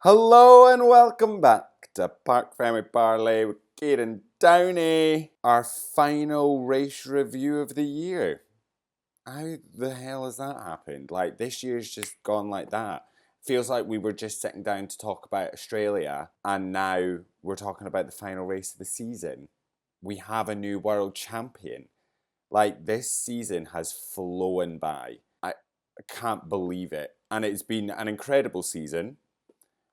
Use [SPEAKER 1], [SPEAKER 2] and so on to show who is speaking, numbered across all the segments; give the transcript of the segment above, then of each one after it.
[SPEAKER 1] Hello and welcome back to Parc Fermé Parlay with Kieran Downey, our final race review of the year. How the hell has that happened? Like, this year's just gone like that. Feels like we were just sitting down to talk about Australia, and now we're talking about the final race of the season. We have a new world champion. Like, this season has flown by. I can't believe it. And it's been an incredible season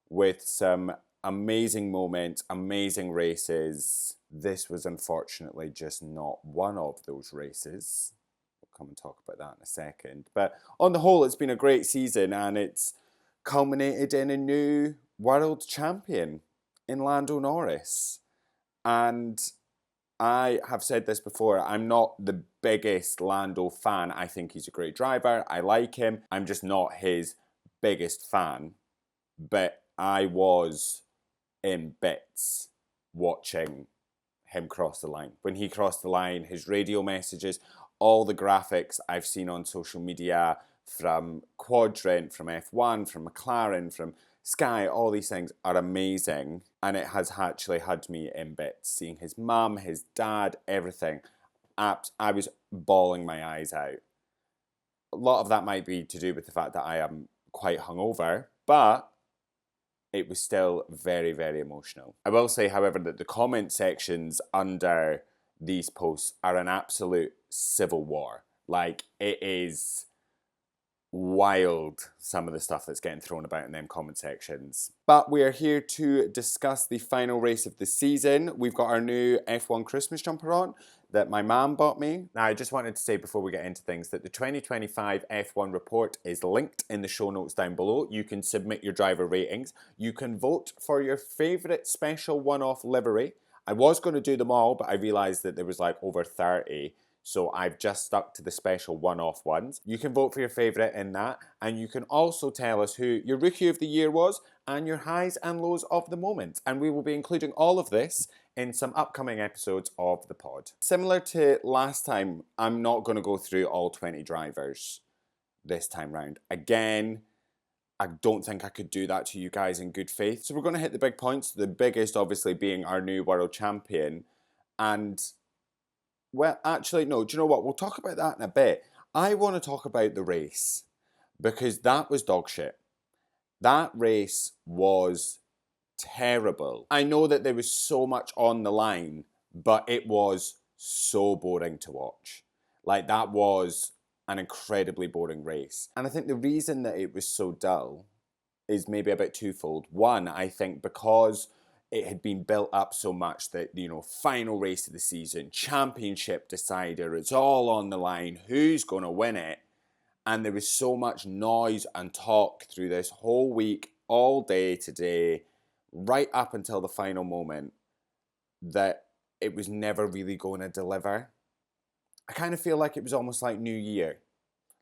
[SPEAKER 1] with some amazing moments, amazing races. This was unfortunately just not one of those races. We'll come and talk about that in a second. But on the whole, it's been a great season and it's culminated in a new world champion in Lando Norris. And I have said this before, I'm not the biggest Lando fan. I think he's a great driver. I like him. I'm just not his biggest fan. But I was in bits watching him cross the line. When he crossed the line, his radio messages, all the graphics I've seen on social media from Quadrant, from F1, from McLaren, from Sky, all these things are amazing. And it has actually had me in bits. Seeing his mum, his dad, everything. I was bawling my eyes out. A lot of that might be to do with the fact that I am quite hungover, but it was still very, very emotional. I will say, however, that the comment sections under these posts are an absolute civil war. Like, it is wild, some of the stuff that's getting thrown about in them comment sections. But we are here to discuss the final race of the season. We've got our new F1 Christmas jumper on that my mum bought me. Now, I just wanted to say before we get into things that the 2025 F1 report is linked in the show notes down below. You can submit your driver ratings. You can vote for your favourite special one-off livery. I was going to do them all, but I realised that there was like over 30. So I've just stuck to the special one-off ones. You can vote for your favourite in that. And you can also tell us who your Rookie of the Year was and your highs and lows of the moment. And we will be including all of this in some upcoming episodes of the pod. Similar to last time, I'm not going to go through all 20 drivers this time round. Again, I don't think I could do that to you guys in good faith. So we're going to hit the big points. The biggest, obviously, being our new world champion. And well, actually, no, do you know what? We'll talk about that in a bit. I want to talk about the race because that was dog shit. That race was terrible. I know that there was so much on the line, but it was so boring to watch. Like, that was an incredibly boring race. And I think the reason that it was so dull is maybe a bit twofold. One, I think because it had been built up so much that, final race of the season, championship decider, it's all on the line, who's going to win it? And there was so much noise and talk through this whole week, all day today, right up until the final moment, that it was never really going to deliver. I kind of feel like it was almost like New Year.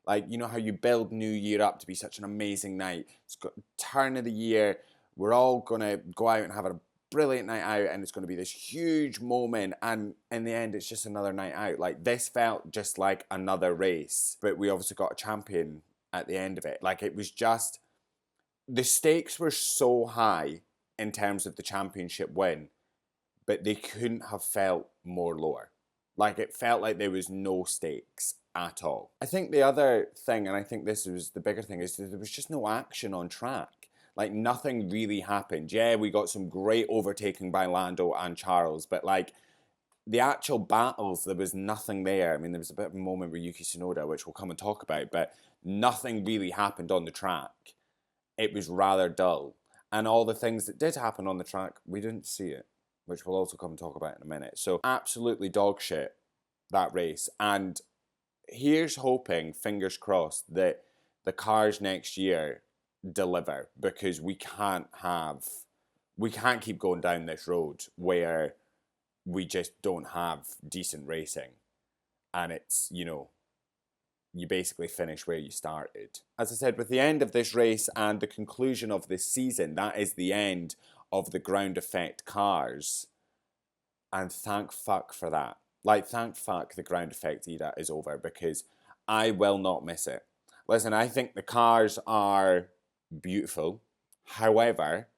[SPEAKER 1] Like, you know how you build New Year up to be such an amazing night. It's got turn of the year. We're all going to go out and have a brilliant night out and it's going to be this huge moment, and in the end it's just another night out. Like, this felt just like another race, but we obviously got a champion at the end of it. Like, it was just, the stakes were so high in terms of the championship win, but they couldn't have felt more lower. Like, it felt like there was no stakes at all. I think the other thing, and I think this was the bigger thing, is that there was just no action on track. Like, nothing really happened. Yeah, we got some great overtaking by Lando and Charles, but like, the actual battles, there was nothing there. I mean, there was a bit of a moment with Yuki Tsunoda, which we'll come and talk about, but nothing really happened on the track. It was rather dull. And all the things that did happen on the track, we didn't see it, which we'll also come and talk about in a minute. So absolutely dog shit, that race. And here's hoping, fingers crossed, that the cars next year deliver, because we can't keep going down this road where we just don't have decent racing and it's, you basically finish where you started. As I said, with the end of this race and the conclusion of this season, that is the end of the ground effect cars, and thank fuck for that. Like, thank fuck the ground effect era is over, because I will not miss it. Listen, I think the cars are beautiful. However,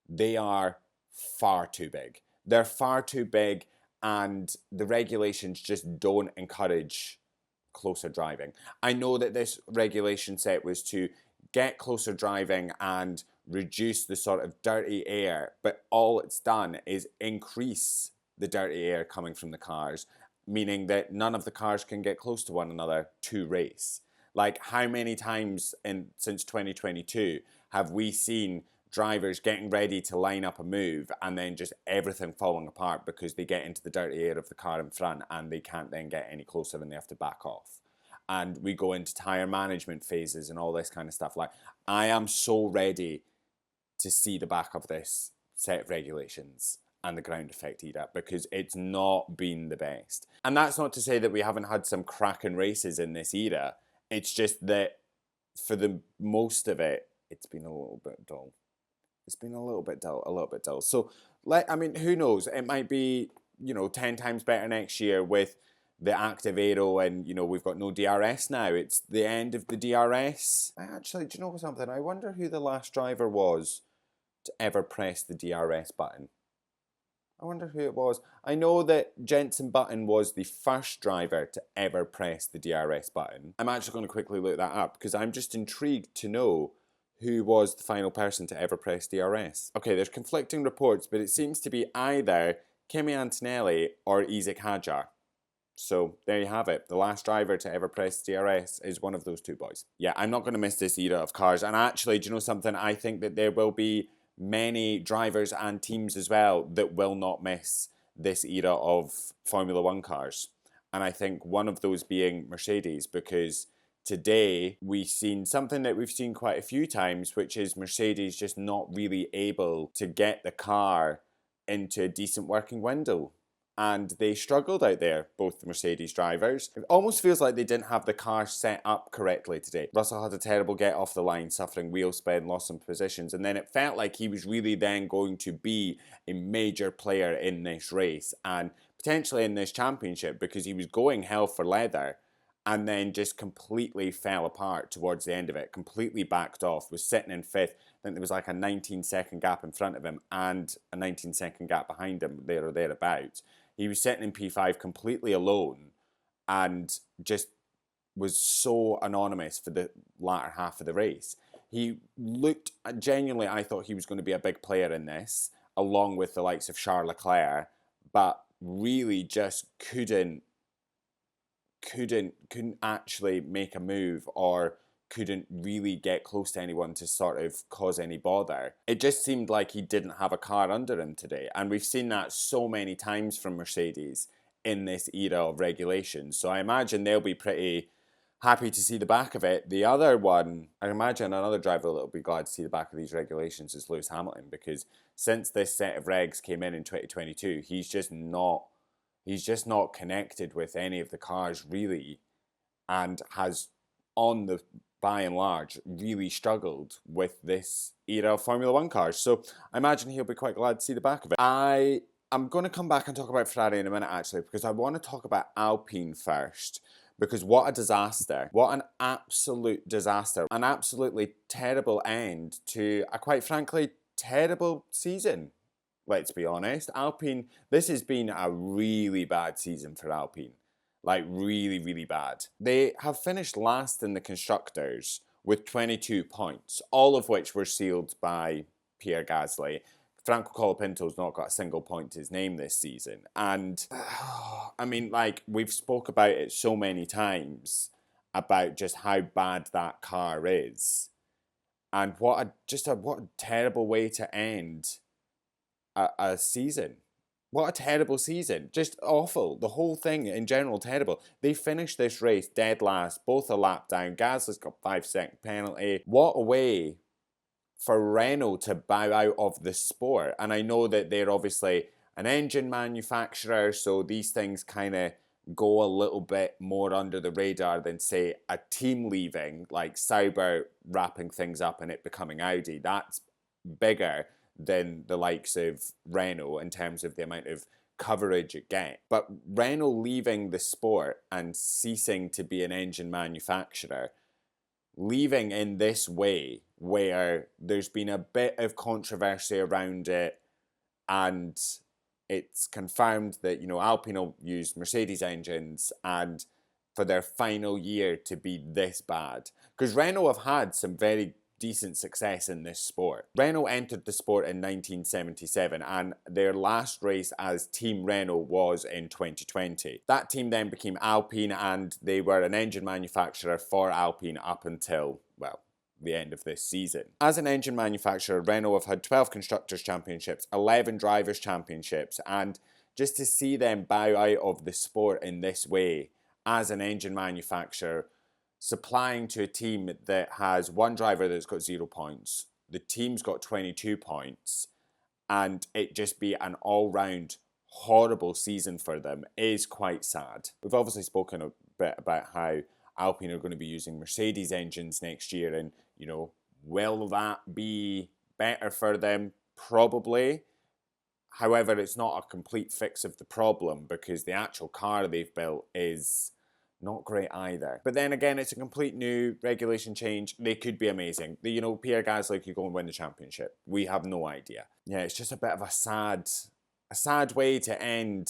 [SPEAKER 1] they are far too big. They're far too big, and the regulations just don't encourage closer driving. I know that this regulation set was to get closer driving and reduce the sort of dirty air, but all it's done is increase the dirty air coming from the cars, meaning that none of the cars can get close to one another to race. Like, how many times since 2022 have we seen drivers getting ready to line up a move and then just everything falling apart because they get into the dirty air of the car in front and they can't then get any closer and they have to back off? And we go into tire management phases and all this kind of stuff. Like, I am so ready to see the back of this set of regulations and the ground effect era, because it's not been the best. And that's not to say that we haven't had some cracking races in this era. It's just that for the most of it, it's been a little bit dull. It's been a little bit dull. So, I mean, who knows? It might be, 10 times better next year with the active aero, and, we've got no DRS now. It's the end of the DRS. Actually, do you know something? I wonder who the last driver was to ever press the DRS button. I wonder who it was. I know that Jenson Button was the first driver to ever press the DRS button. I'm actually going to quickly look that up because I'm just intrigued to know who was the final person to ever press DRS. Okay, there's conflicting reports, but it seems to be either Kimi Antonelli or Isaac Hadjar. So there you have it. The last driver to ever press DRS is one of those two boys. Yeah, I'm not going to miss this era of cars. And actually, do you know something? I think that there will be many drivers and teams as well that will not miss this era of Formula One cars. And I think one of those being Mercedes, because today we've seen something that we've seen quite a few times, which is Mercedes just not really able to get the car into a decent working window. And they struggled out there, both the Mercedes drivers. It almost feels like they didn't have the car set up correctly today. Russell had a terrible get off the line, suffering wheel spin, lost some positions, and then it felt like he was really then going to be a major player in this race and potentially in this championship, because he was going hell for leather and then just completely fell apart towards the end of it, completely backed off, was sitting in fifth. I think there was like a 19-second gap in front of him and a 19-second gap behind him, there or thereabouts. He was sitting in P5 completely alone and just was so anonymous for the latter half of the race. He looked, genuinely, I thought he was going to be a big player in this, along with the likes of Charles Leclerc, but really just couldn't actually make a move, or couldn't really get close to anyone to sort of cause any bother. It just seemed like he didn't have a car under him today. And we've seen that so many times from Mercedes in this era of regulations. So I imagine they'll be pretty happy to see the back of it. The other one, I imagine another driver that will be glad to see the back of these regulations is Lewis Hamilton, because since this set of regs came in 2022, he's just not connected with any of the cars really, and has, by and large, really struggled with this era of Formula One cars. So I imagine he'll be quite glad to see the back of it. I'm going to come back and talk about Ferrari in a minute, actually, because I want to talk about Alpine first. Because what a disaster. What an absolute disaster. An absolutely terrible end to a, quite frankly, terrible season. Let's be honest. Alpine, this has been a really bad season for Alpine. Like, really, really bad. They have finished last in the Constructors with 22 points, all of which were sealed by Pierre Gasly. Franco Colapinto's not got a single point to his name this season. And, I mean, like, we've spoke about it so many times about just how bad that car is. And what a terrible way to end a season. What a terrible season. Just awful. The whole thing in general, terrible. They finished this race dead last, both a lap down. Gasly's got 5-second penalty. What a way for Renault to bow out of the sport. And I know that they're obviously an engine manufacturer, so these things kind of go a little bit more under the radar than, say, a team leaving, like Sauber wrapping things up and it becoming Audi. That's bigger than the likes of Renault in terms of the amount of coverage it gets. But Renault leaving the sport and ceasing to be an engine manufacturer, leaving in this way where there's been a bit of controversy around it, and it's confirmed that, Alpine will use Mercedes engines and for their final year to be this bad. Because Renault have had some very decent success in this sport. Renault entered the sport in 1977 and their last race as Team Renault was in 2020. That team then became Alpine and they were an engine manufacturer for Alpine up until, well, the end of this season. As an engine manufacturer, Renault have had 12 Constructors' Championships, 11 Drivers' Championships, and just to see them bow out of the sport in this way, as an engine manufacturer, supplying to a team that has one driver that's got 0 points, the team's got 22 points, and it just be an all-round horrible season for them is quite sad. We've obviously spoken a bit about how Alpine are going to be using Mercedes engines next year, and will that be better for them? Probably. However, it's not a complete fix of the problem because the actual car they've built is not great either. But then again, it's a complete new regulation change. They could be amazing. Pierre Gasly could go and win the championship. We have no idea. Yeah, it's just a bit of a sad way to end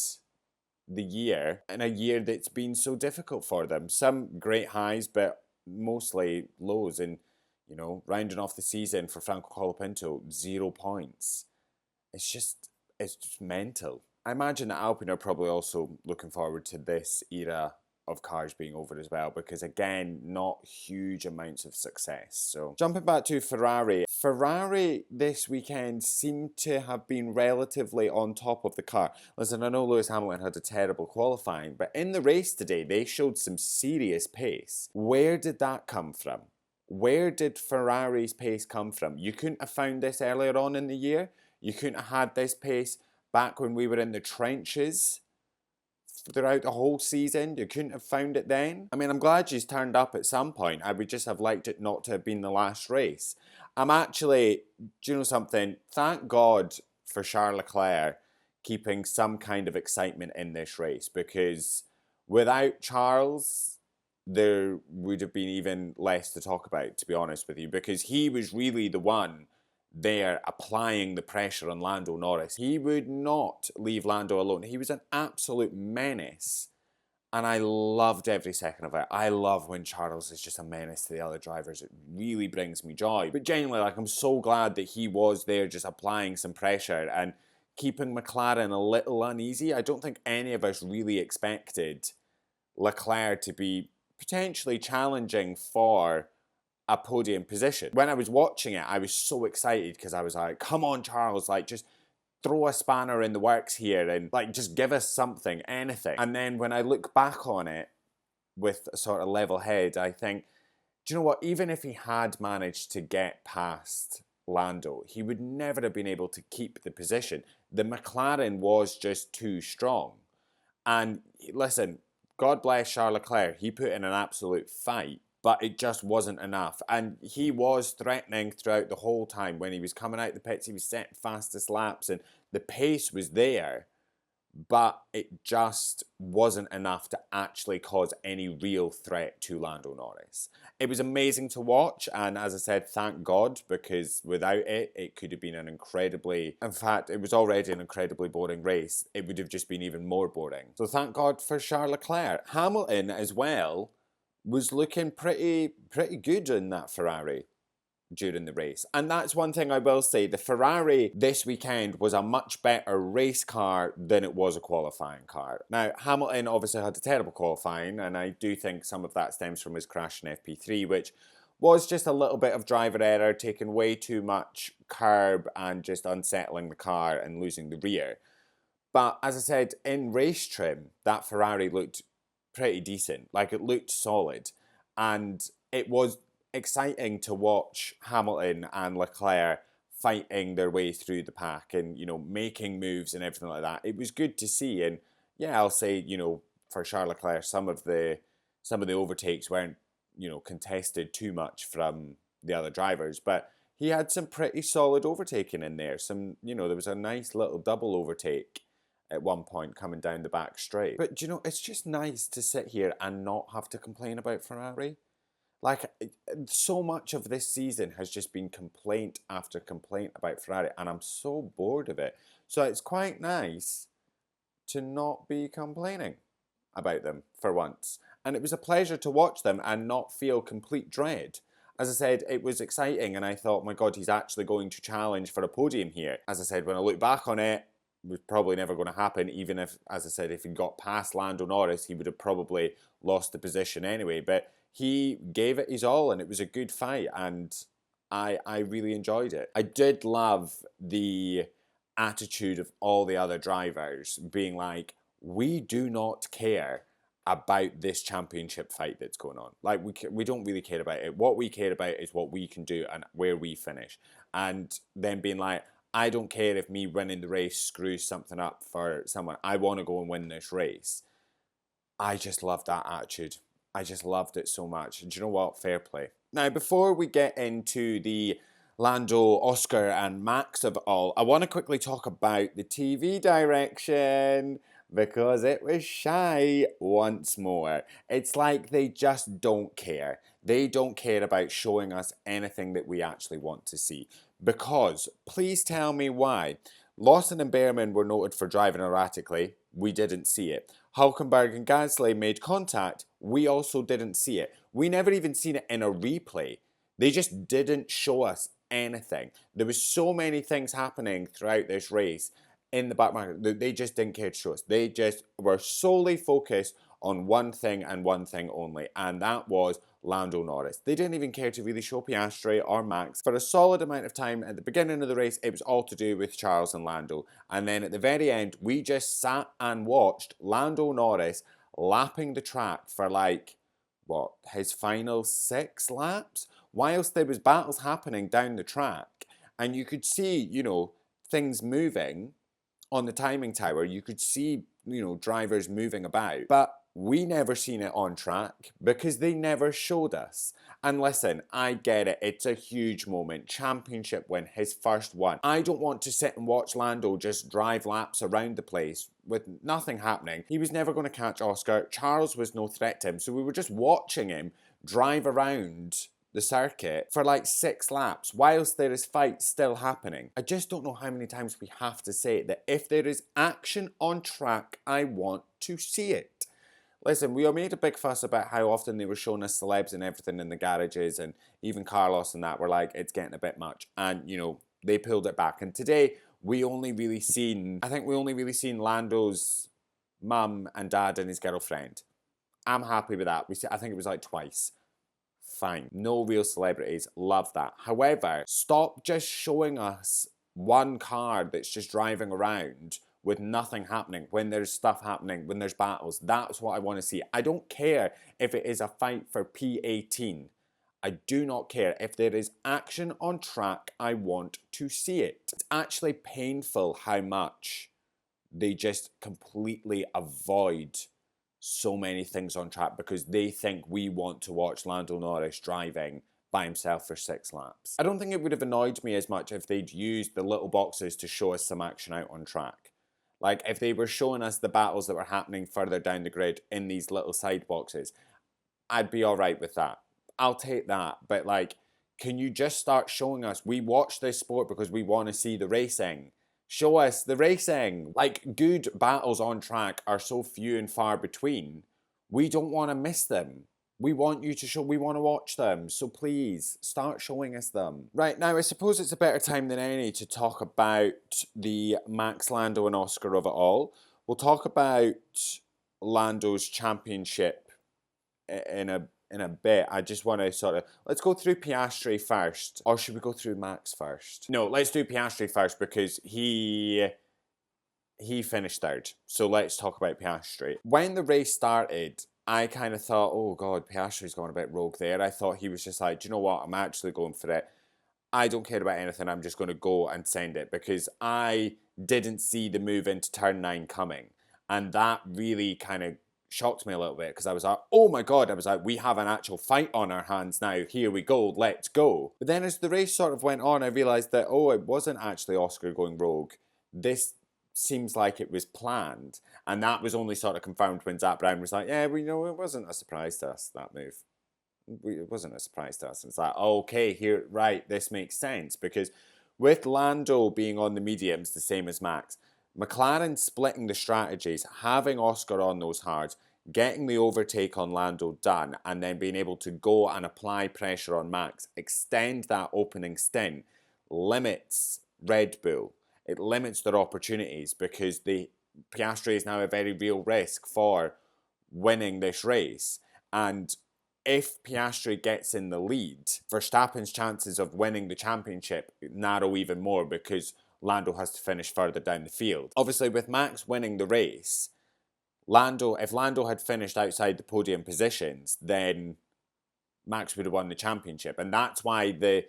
[SPEAKER 1] the year in a year that's been so difficult for them. Some great highs, but mostly lows. And, rounding off the season for Franco Colapinto, 0 points. It's just mental. I imagine that Alpine are probably also looking forward to this era of cars being over as well, because again, not huge amounts of success. So jumping back to Ferrari this weekend seemed to have been relatively on top of the car. Listen, I know Lewis Hamilton had a terrible qualifying, but in the race today, they showed some serious pace. Where did that come from? Where did Ferrari's pace come from? You couldn't have found this earlier on in the year. You couldn't have had this pace back when we were in the trenches throughout the whole season. You couldn't have found it then. I mean, I'm glad she's turned up at some point. I would just have liked it not to have been the last race. I'm actually, do you know something? Thank God for Charles Leclerc keeping some kind of excitement in this race, because without Charles, there would have been even less to talk about, to be honest with you, because he was really the one there applying the pressure on Lando Norris. He would not leave Lando alone. He was an absolute menace. And I loved every second of it. I love when Charles is just a menace to the other drivers. It really brings me joy. But genuinely, I'm so glad that he was there just applying some pressure and keeping McLaren a little uneasy. I don't think any of us really expected Leclerc to be potentially challenging for a podium position. When I was watching it, I was so excited because I was like, come on, Charles, just throw a spanner in the works here and just give us something, anything. And then when I look back on it with a sort of level head, I think, do you know what? Even if he had managed to get past Lando, he would never have been able to keep the position. The McLaren was just too strong. And listen, God bless Charles Leclerc, he put in an absolute fight, but it just wasn't enough. And he was threatening throughout the whole time. When he was coming out the pits, he was setting fastest laps and the pace was there, but it just wasn't enough to actually cause any real threat to Lando Norris. It was amazing to watch, and as I said, thank God, because without it, it could have been an incredibly, in fact, it was already an incredibly boring race. It would have just been even more boring. So thank God for Charles Leclerc. Hamilton as well was looking pretty good in that Ferrari during the race. And that's one thing I will say, the Ferrari this weekend was a much better race car than it was a qualifying car. Now, Hamilton obviously had a terrible qualifying, and I do think some of that stems from his crash in FP3, which was just a little bit of driver error, taking way too much curb and just unsettling the car and losing the rear. But as I said, in race trim, that Ferrari looked pretty decent. It looked solid, and it was exciting to watch Hamilton and Leclerc fighting their way through the pack and, making moves and everything like that. It was good to see. And yeah, I'll say, for Charles Leclerc, some of the overtakes weren't, contested too much from the other drivers, but he had some pretty solid overtaking in there. There was a nice little double overtake at one point coming down the back straight. But, it's just nice to sit here and not have to complain about Ferrari. Like, so much of this season has just been complaint after complaint about Ferrari, and I'm so bored of it. So it's quite nice to not be complaining about them for once. And it was a pleasure to watch them and not feel complete dread. As I said, it was exciting, and I thought, my God, he's actually going to challenge for a podium here. As I said, when I look back on it, it was probably never going to happen, even if, as I said, if he got past Lando Norris, he would have probably lost the position anyway. But he gave it his all, and it was a good fight, and I really enjoyed it. I did love the attitude of all the other drivers being like, we do not care about this championship fight that's going on. Like, we don't really care about it. What we care about is what we can do and where we finish. And then being like, I don't care if me winning the race screws something up for someone. I want to go and win this race. I just loved that attitude. I just loved it so much. And do you know what? Fair play. Now, before we get into the Lando, Oscar, and Max of it all, I want to quickly talk about the TV direction, because it was shy once more. It's like they just don't care. They don't care about showing us anything that we actually want to see. Because, please tell me why. Lawson and Behrman were noted for driving erratically. We didn't see it. Hulkenberg and Gasly made contact. We also didn't see it. We never even seen it in a replay. They just didn't show us anything. There was so many things happening throughout this race in the back market. They just didn't care to show us. They just were solely focused on one thing and one thing only, and that was Lando Norris. They didn't even care to really show Piastri or Max. For a solid amount of time at the beginning of the race, it was all to do with Charles and Lando. And then at the very end, we just sat and watched Lando Norris lapping the track for like, what, his final 6 laps? Whilst there was battles happening down the track, and you could see, you know, things moving on the timing tower, you could see, you know, drivers moving about, but we never seen it on track because they never showed us. And listen, I get it, it's a huge moment, championship win, his first one. I don't want to sit and watch Lando just drive laps around the place with nothing happening. He was never going to catch Oscar. Charles was no threat to him, so we were just watching him drive around the circuit for like 6 laps whilst there is fights still happening. I just don't know how many times we have to say that if there is action on track, I want to see it. Listen, we made a big fuss about how often they were showing us celebs and everything in the garages, and even Carlos and that were like, it's getting a bit much. And, you know, they pulled it back. And today, we only really seen Lando's mum and dad and his girlfriend. I'm happy with that. I think it was like twice. Fine. No real celebrities. Love that. However, stop just showing us one car that's just driving around with nothing happening, when there's stuff happening, when there's battles. That's what I want to see. I don't care if it is a fight for P18. I do not care. If there is action on track, I want to see it. It's actually painful how much they just completely avoid so many things on track because they think we want to watch Lando Norris driving by himself for 6 laps. I don't think it would have annoyed me as much if they'd used the little boxes to show us some action out on track. Like, if they were showing us the battles that were happening further down the grid in these little side boxes, I'd be alright with that. I'll take that. But, like, can you just start showing us, we watch this sport because we want to see the racing. Show us the racing. Like, good battles on track are so few and far between. We don't want to miss them. We want you to show, we want to watch them. So please, start showing us them. Right, now I suppose it's a better time than any to talk about the Max, Lando and Oscar of it all. We'll talk about Lando's championship in a bit. I just want to let's go through Piastri first. Or should we go through Max first? No, let's do Piastri first because he finished 3rd. So let's talk about Piastri. When the race started, I kind of thought, oh God, Piastri's gone a bit rogue there. I thought he was just like, do you know what? I'm actually going for it. I don't care about anything. I'm just going to go and send it because I didn't see the move into turn 9 coming. And that really kind of shocked me a little bit because I was like, oh my God, I was like, we have an actual fight on our hands now. Here we go, let's go. But then as the race sort of went on, I realised that, oh, it wasn't actually Oscar going rogue. This seems like it was planned. And that was only sort of confirmed when Zach Brown was like, yeah, we know it wasn't a surprise to us, that move. it wasn't a surprise to us. It's like, okay, here, right, this makes sense. Because with Lando being on the mediums, the same as Max, McLaren splitting the strategies, having Oscar on those hards, getting the overtake on Lando done, and then being able to go and apply pressure on Max, extend that opening stint, limits Red Bull. It limits their opportunities because Piastri is now a very real risk for winning this race. And if Piastri gets in the lead, Verstappen's chances of winning the championship narrow even more because Lando has to finish further down the field. Obviously, with Max winning the race, if Lando had finished outside the podium positions, then Max would have won the championship. And that's why the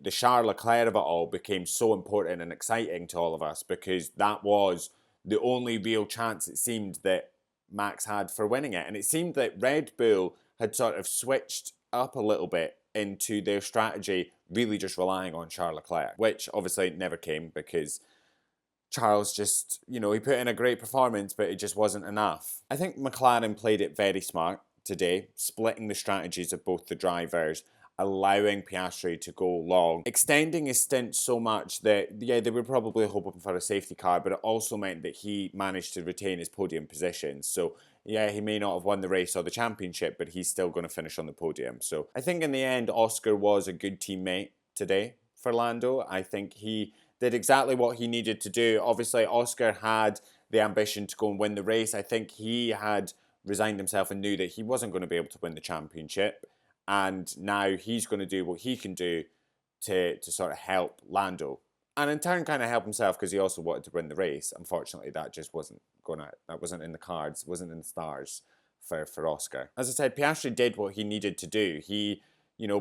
[SPEAKER 1] Charles Leclerc of it all became so important and exciting to all of us, because that was the only real chance it seemed that Max had for winning it. And it seemed that Red Bull had sort of switched up a little bit into their strategy, really just relying on Charles Leclerc, which obviously never came because Charles just, he put in a great performance, but it just wasn't enough. I think McLaren played it very smart today, splitting the strategies of both the drivers, allowing Piastri to go long, extending his stint so much that, they were probably hoping for a safety car, but it also meant that he managed to retain his podium position. So, he may not have won the race or the championship, but he's still going to finish on the podium. So, I think in the end, Oscar was a good teammate today for Lando. I think he did exactly what he needed to do. Obviously, Oscar had the ambition to go and win the race. I think he had resigned himself and knew that he wasn't going to be able to win the championship. And now he's going to do what he can do to sort of help Lando. And in turn kind of help himself because he also wanted to win the race. Unfortunately, that just wasn't in the cards, wasn't in the stars for Oscar. As I said, Piastri did what he needed to do. He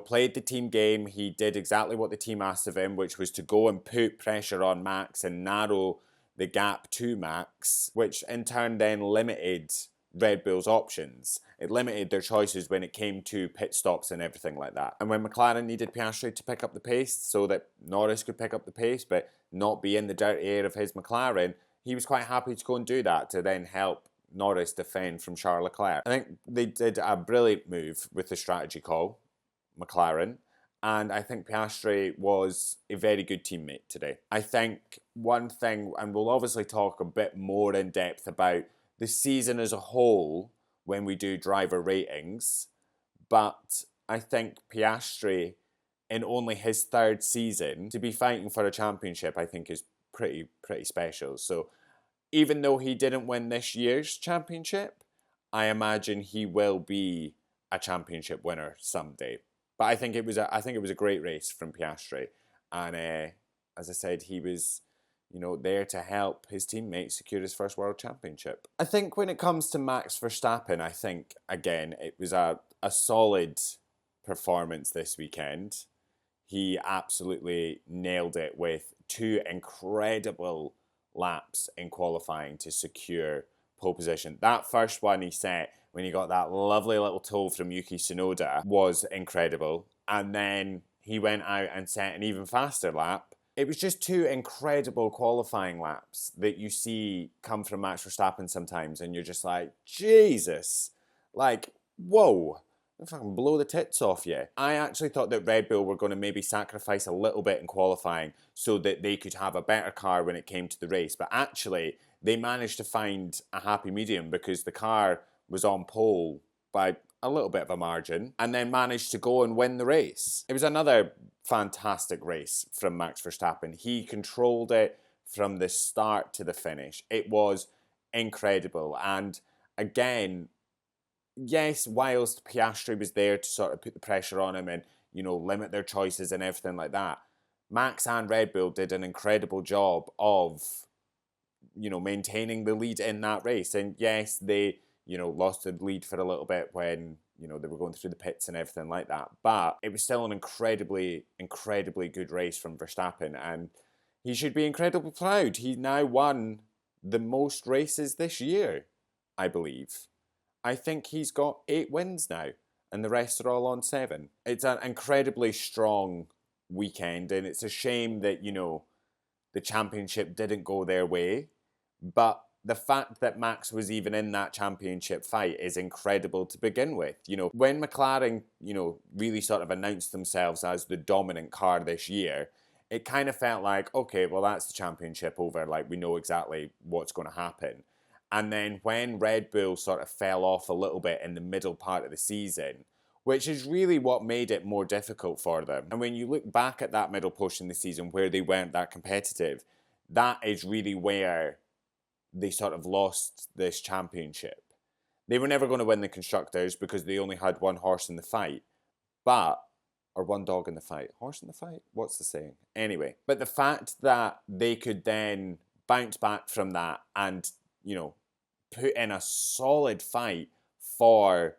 [SPEAKER 1] played the team game. He did exactly what the team asked of him, which was to go and put pressure on Max and narrow the gap to Max, which in turn then limited Red Bull's options. It limited their choices when it came to pit stops and everything like that. And when McLaren needed Piastri to pick up the pace so that Norris could pick up the pace but not be in the dirty air of his McLaren, he was quite happy to go and do that to then help Norris defend from Charles Leclerc. I think they did a brilliant move with the strategy call, McLaren, and I think Piastri was a very good teammate today. I think one thing, and we'll obviously talk a bit more in depth about the season as a whole when we do driver ratings, but I think Piastri, in only his third season, to be fighting for a championship, I think is pretty special. So even though he didn't win this year's championship, I imagine he will be a championship winner someday. But I think it was a great race from Piastri, and as I said, he was there to help his teammates secure his first world championship. I think when it comes to Max Verstappen, I think again it was a solid performance this weekend. He absolutely nailed it with 2 incredible laps in qualifying to secure pole position. That first one he set when he got that lovely little toe from Yuki Tsunoda was incredible. And then he went out and set an even faster lap. It was just 2 incredible qualifying laps that you see come from Max Verstappen sometimes, and you're just like, Jesus, like, whoa, I'll fucking blow the tits off you. I actually thought that Red Bull were going to maybe sacrifice a little bit in qualifying so that they could have a better car when it came to the race, but actually they managed to find a happy medium because the car was on pole by a little bit of a margin and then managed to go and win the race. It was another fantastic race from Max Verstappen. He controlled it from the start to the finish. It was incredible. And again, yes, whilst Piastri was there to sort of put the pressure on him and, limit their choices and everything like that, Max and Red Bull did an incredible job of, maintaining the lead in that race. And yes, they lost the lead for a little bit when, they were going through the pits and everything like that. But it was still an incredibly good race from Verstappen, and he should be incredibly proud. He now won the most races this year, I believe. I think he's got 8 wins now, and the rest are all on 7. It's an incredibly strong weekend, and it's a shame that, the championship didn't go their way. But the fact that Max was even in that championship fight is incredible to begin with. You know, when McLaren, you know, really sort of announced themselves as the dominant car this year, it kind of felt like, okay, well, that's the championship over. Like, we know exactly what's going to happen. And then when Red Bull sort of fell off a little bit in the middle part of the season, which is really what made it more difficult for them. And when you look back at that middle portion of the season where they weren't that competitive, that is really where they sort of lost this championship. They were never going to win the Constructors because they only had one horse in the fight. Or one dog in the fight. Horse in the fight? What's the saying? Anyway, but the fact that they could then bounce back from that and, you know, put in a solid fight for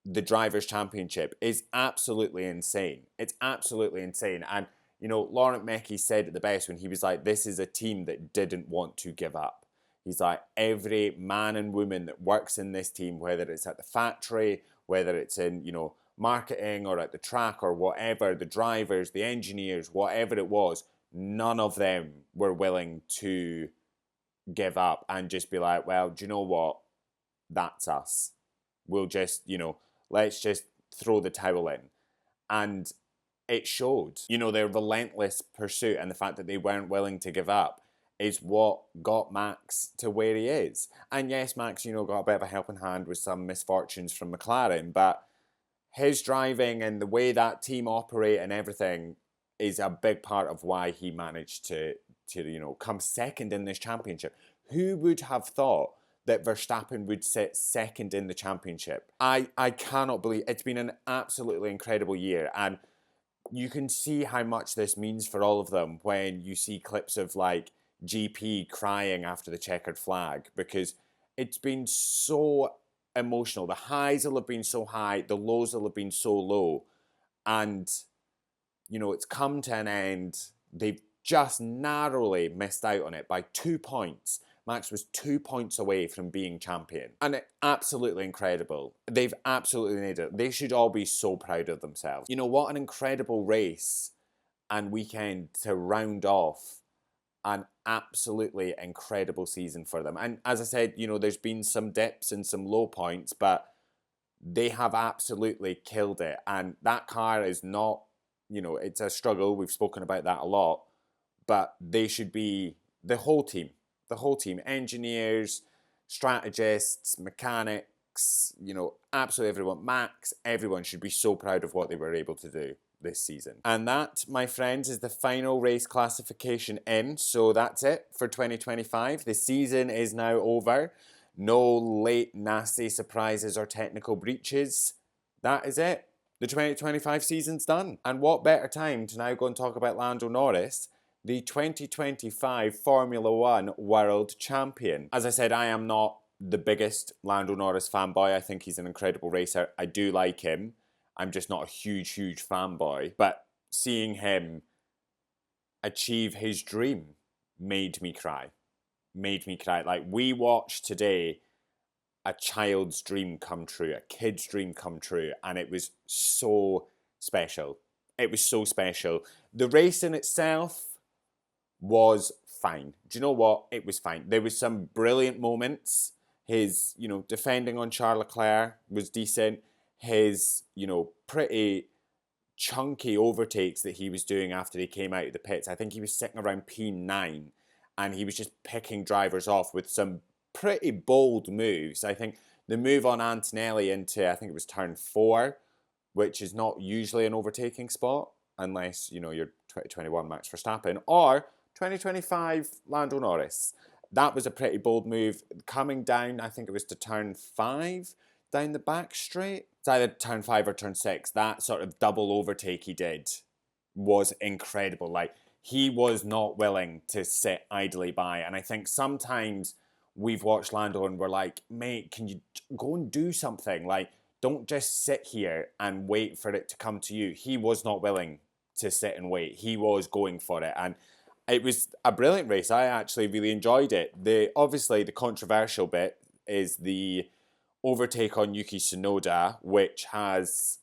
[SPEAKER 1] the Drivers' Championship is absolutely insane. It's absolutely insane. And, you know, Laurent Mekies said it the best when he was like, this is a team that didn't want to give up. He's like, every man and woman that works in this team, whether it's at the factory, whether it's in, you know, marketing or at the track or whatever, the drivers, the engineers, whatever it was, none of them were willing to give up and just be like, well, do you know what? That's us. We'll just, you know, let's just throw the towel in. And it showed. You know, their relentless pursuit and the fact that they weren't willing to give up is what got Max to where he is. And yes, Max, you know, got a bit of a helping hand with some misfortunes from McLaren, but his driving and the way that team operate and everything is a big part of why he managed to you know, come second in this championship. Who would have thought that Verstappen would sit second in the championship? I cannot believe it's been an absolutely incredible year, and you can see how much this means for all of them when you see clips of like GP crying after the checkered flag, because it's been so emotional. The highs will have been so high, the lows will have been so low, and you know, it's come to an end. They've just narrowly missed out on it by 2 points. Max was 2 points away from being champion, and it, absolutely incredible. They've absolutely made it. They should all be so proud of themselves. You know, what an incredible race and weekend to round off an absolutely incredible season for them. And as I said, you know, there's been some dips and some low points, but they have absolutely killed it. And that car is not, you know, it's a struggle. We've spoken about that a lot, but they should be the whole team, engineers, strategists, mechanics, you know, absolutely everyone. Max, everyone should be so proud of what they were able to do this season. And that, my friends, is the final race classification in. So that's it for 2025. The season is now over. No late nasty surprises or technical breaches. That is it. The 2025 season's done. And what better time to now go and talk about Lando Norris, the 2025 Formula One World Champion. As I said, I am not the biggest Lando Norris fanboy. I think he's an incredible racer. I do like him. I'm just not a huge fanboy. But seeing him achieve his dream made me cry. Like, we watched today a child's dream come true, a kid's dream come true, and it was so special. It was so special. The race in itself was fine. Do you know what? It was fine. There was some brilliant moments. His, you know, defending on Charles Leclerc was decent. His, you know, pretty chunky overtakes that he was doing after he came out of the pits. I think he was sitting around P9 and he was just picking drivers off with some pretty bold moves. I think the move on Antonelli into, I think it was turn 4, which is not usually an overtaking spot unless, you know, you're 2021 Max Verstappen or 2025 Lando Norris. That was a pretty bold move. Coming down, I think it was to turn 5, down the back straight. It's either turn 5 or turn 6. That sort of double overtake he did was incredible. Like, he was not willing to sit idly by. And I think sometimes we've watched Lando and we're like, mate, can you go and do something? Like, don't just sit here and wait for it to come to you. He was not willing to sit and wait. He was going for it. And it was a brilliant race. I actually really enjoyed it. Obviously, the controversial bit is the overtake on Yuki Tsunoda, which has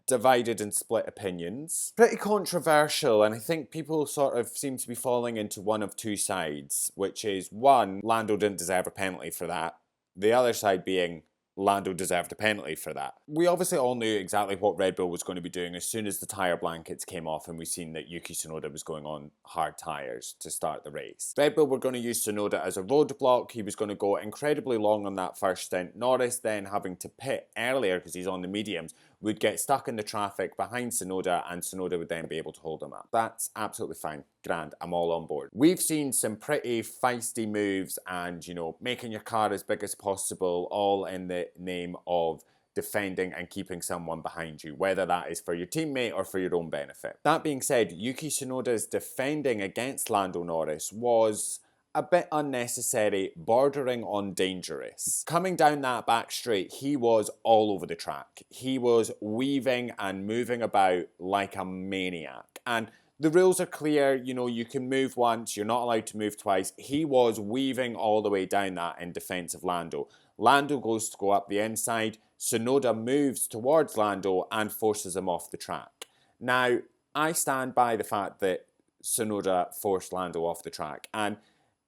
[SPEAKER 1] divided and split opinions. Pretty controversial, and I think people sort of seem to be falling into one of two sides, which is, one, Lando didn't deserve a penalty for that. The other side being, Lando deserved a penalty for that. We obviously all knew exactly what Red Bull was going to be doing as soon as the tyre blankets came off and we seen that Yuki Tsunoda was going on hard tyres to start the race. Red Bull were going to use Tsunoda as a roadblock. He was going to go incredibly long on that first stint. Norris then having to pit earlier because he's on the mediums would get stuck in the traffic behind Tsunoda and Tsunoda would then be able to hold him up. That's absolutely fine. Grand. I'm all on board. We've seen some pretty feisty moves and, making your car as big as possible, all in the name of defending and keeping someone behind you, whether that is for your teammate or for your own benefit. That being said, Yuki Tsunoda's defending against Lando Norris was a bit unnecessary, bordering on dangerous. Coming down that back straight, he was all over the track. He was weaving and moving about like a maniac. And the rules are clear, you can move once, you're not allowed to move twice. He was weaving all the way down that in defense of Lando. Lando goes to go up the inside, Tsunoda moves towards Lando and forces him off the track. Now, I stand by the fact that Tsunoda forced Lando off the track, and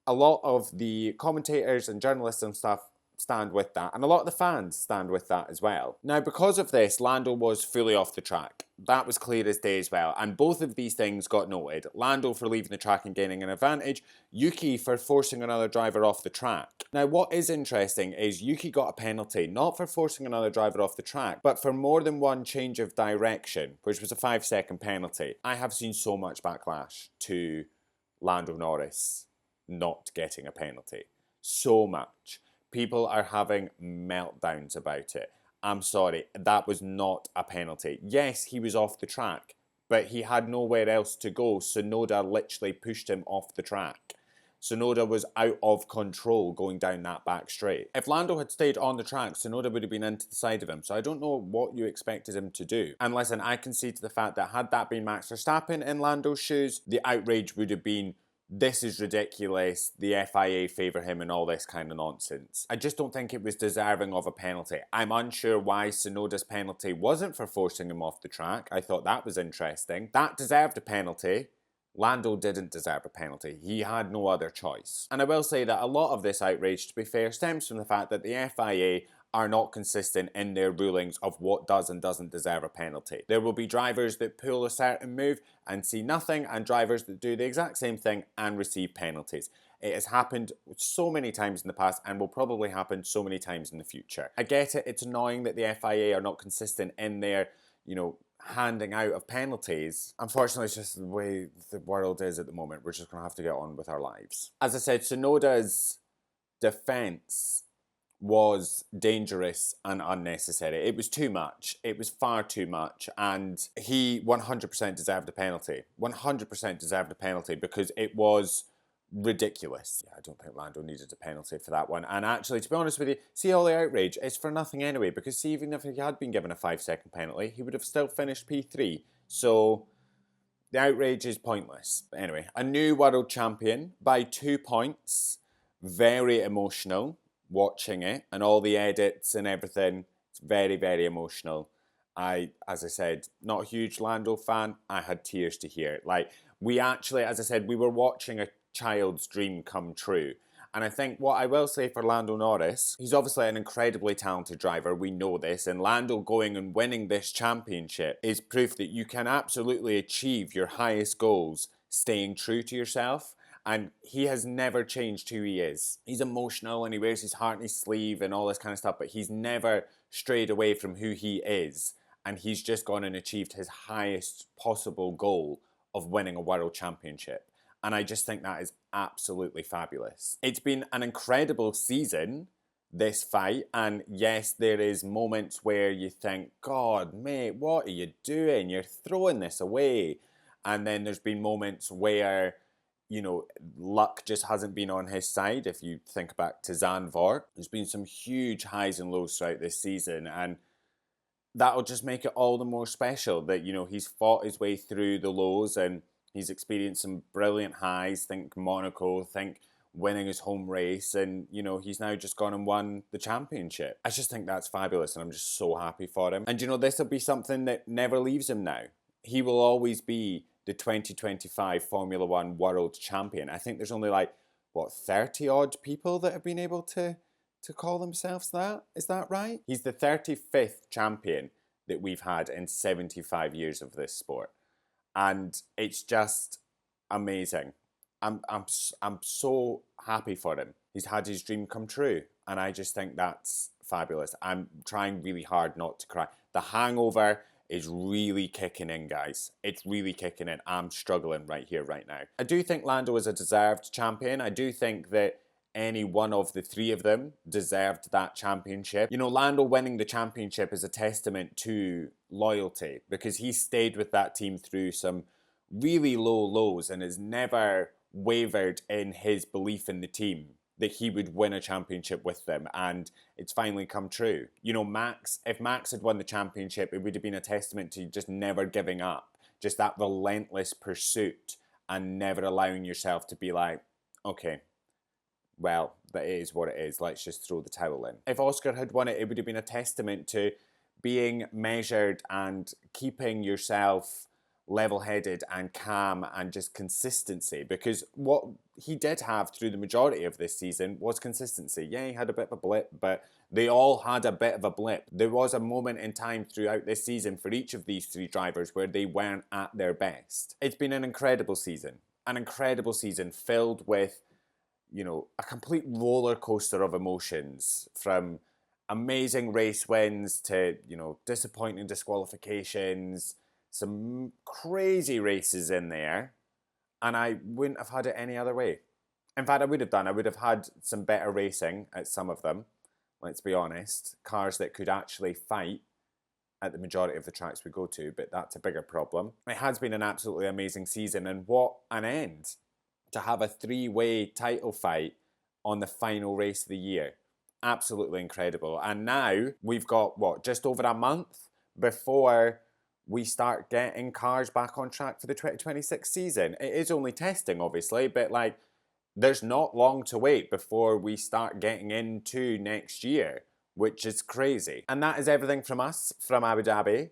[SPEAKER 1] a lot of the commentators and journalists and stuff stand with that, and a lot of the fans stand with that as well. Now, because of this, Lando was fully off the track. That was clear as day as well, and both of these things got noted. Lando for leaving the track and gaining an advantage, Yuki for forcing another driver off the track. Now, what is interesting is Yuki got a penalty, not for forcing another driver off the track, but for more than one change of direction, which was a 5-second penalty. I have seen so much backlash to Lando Norris not getting a penalty. So much. People are having meltdowns about it. I'm sorry, that was not a penalty. Yes, he was off the track, but he had nowhere else to go. Tsunoda literally pushed him off the track. Tsunoda was out of control going down that back straight. If Lando had stayed on the track, Tsunoda would have been into the side of him. So I don't know what you expected him to do. And listen, I can see to the fact that had that been Max Verstappen in Lando's shoes, the outrage would have been, this is ridiculous, the FIA favour him and all this kind of nonsense. I just don't think it was deserving of a penalty. I'm unsure why Tsunoda's penalty wasn't for forcing him off the track. I thought that was interesting. That deserved a penalty. Lando didn't deserve a penalty. He had no other choice. And I will say that a lot of this outrage, to be fair, stems from the fact that the FIA are not consistent in their rulings of what does and doesn't deserve a penalty. There will be drivers that pull a certain move and see nothing, and drivers that do the exact same thing and receive penalties. It has happened so many times in the past and will probably happen so many times in the future. I get it, it's annoying that the FIA are not consistent in their, handing out of penalties. Unfortunately, it's just the way the world is at the moment. We're just going to have to get on with our lives. As I said, Tsunoda's defence was dangerous and unnecessary. It was too much. It was far too much, and he 100% deserved a penalty. 100% deserved a penalty because it was ridiculous. Yeah, I don't think Lando needed a penalty for that one. And actually, to be honest with you, see, all the outrage is for nothing anyway, because see, even if he had been given a 5-second penalty, he would have still finished P3. So the outrage is pointless. But anyway, a new world champion by 2 points. Very emotional watching it, and all the edits and everything. It's very, very emotional. As I said, not a huge Lando fan. I had tears to hear it. Like, we actually, as I said, we were watching a child's dream come true. And I think what I will say for Lando Norris, he's obviously an incredibly talented driver, we know this, and Lando going and winning this championship is proof that you can absolutely achieve your highest goals staying true to yourself. And he has never changed who he is. He's emotional and he wears his heart on his sleeve and all this kind of stuff, but he's never strayed away from who he is. And he's just gone and achieved his highest possible goal of winning a world championship. And I just think that is absolutely fabulous. It's been an incredible season, this fight. And yes, there is moments where you think, God, mate, what are you doing? You're throwing this away. And then there's been moments where, luck just hasn't been on his side. If you think back to Zandvoort, there's been some huge highs and lows throughout this season. And that'll just make it all the more special that, he's fought his way through the lows and he's experienced some brilliant highs. Think Monaco, think winning his home race, and you know, he's now just gone and won the championship. I just think that's fabulous, and I'm just so happy for him. And you know, this will be something that never leaves him now. He will always be the 2025 Formula One world champion. I think there's only like, what, 30 odd people that have been able to call themselves that. Is that right? He's the 35th champion that we've had in 75 years of this sport. And it's just amazing. I'm so happy for him. He's had his dream come true, and I just think that's fabulous. I'm trying really hard not to cry. The hangover is really kicking in, guys. It's really kicking in. I'm struggling right here, right now. I do think Lando is a deserved champion. I do think that any one of the three of them deserved that championship. You know, Lando winning the championship is a testament to loyalty, because he stayed with that team through some really low lows and has never wavered in his belief in the team that he would win a championship with them, and it's finally come true. You know, Max, if Max had won the championship, it would have been a testament to just never giving up, just that relentless pursuit and never allowing yourself to be like, okay, well, that is what it is, let's just throw the towel in. If Oscar had won it, it would have been a testament to being measured and keeping yourself level-headed and calm and just consistency, because what he did have through the majority of this season was consistency. Yeah, he had a bit of a blip, but they all had a bit of a blip. There was a moment in time throughout this season for each of these three drivers where they weren't at their best. It's been an incredible season filled with, you know, a complete roller coaster of emotions, from amazing race wins to, you know, disappointing disqualifications, some crazy races in there, and I wouldn't have had it any other way. In fact, I would have done. I would have had some better racing at some of them, let's be honest. Cars that could actually fight at the majority of the tracks we go to, but that's a bigger problem. It has been an absolutely amazing season, and what an end to have a three-way title fight on the final race of the year. Absolutely incredible. And now we've got, what, just over a month before we start getting cars back on track for the 2026 season. It is only testing, obviously, but like, there's not long to wait before we start getting into next year, which is crazy. And that is everything from us, from Abu Dhabi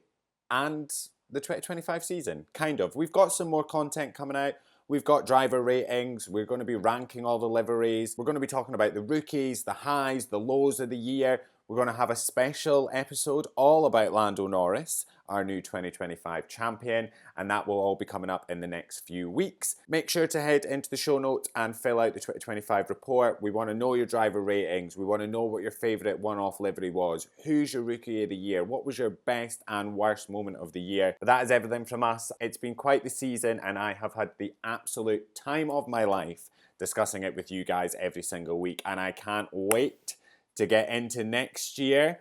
[SPEAKER 1] and the 2025 season, kind of. We've got some more content coming out. We've got driver ratings. We're going to be ranking all the liveries. We're going to be talking about the rookies, the highs, the lows of the year. We're going to have a special episode all about Lando Norris, our new 2025 champion, and that will all be coming up in the next few weeks. Make sure to head into the show notes and fill out the 2025 report. We want to know your driver ratings. We want to know what your favourite one-off livery was. Who's your rookie of the year? What was your best and worst moment of the year? But that is everything from us. It's been quite the season, and I have had the absolute time of my life discussing it with you guys every single week, and I can't wait to get into next year.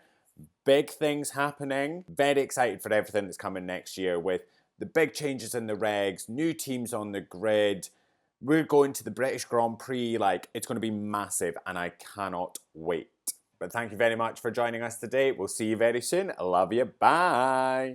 [SPEAKER 1] Big things happening. Very excited for everything that's coming next year, with the big changes in the regs, new teams on the grid. We're going to the British Grand Prix. Like, it's going to be massive, and I cannot wait. But thank you very much for joining us today. We'll see you very soon. I love you. Bye.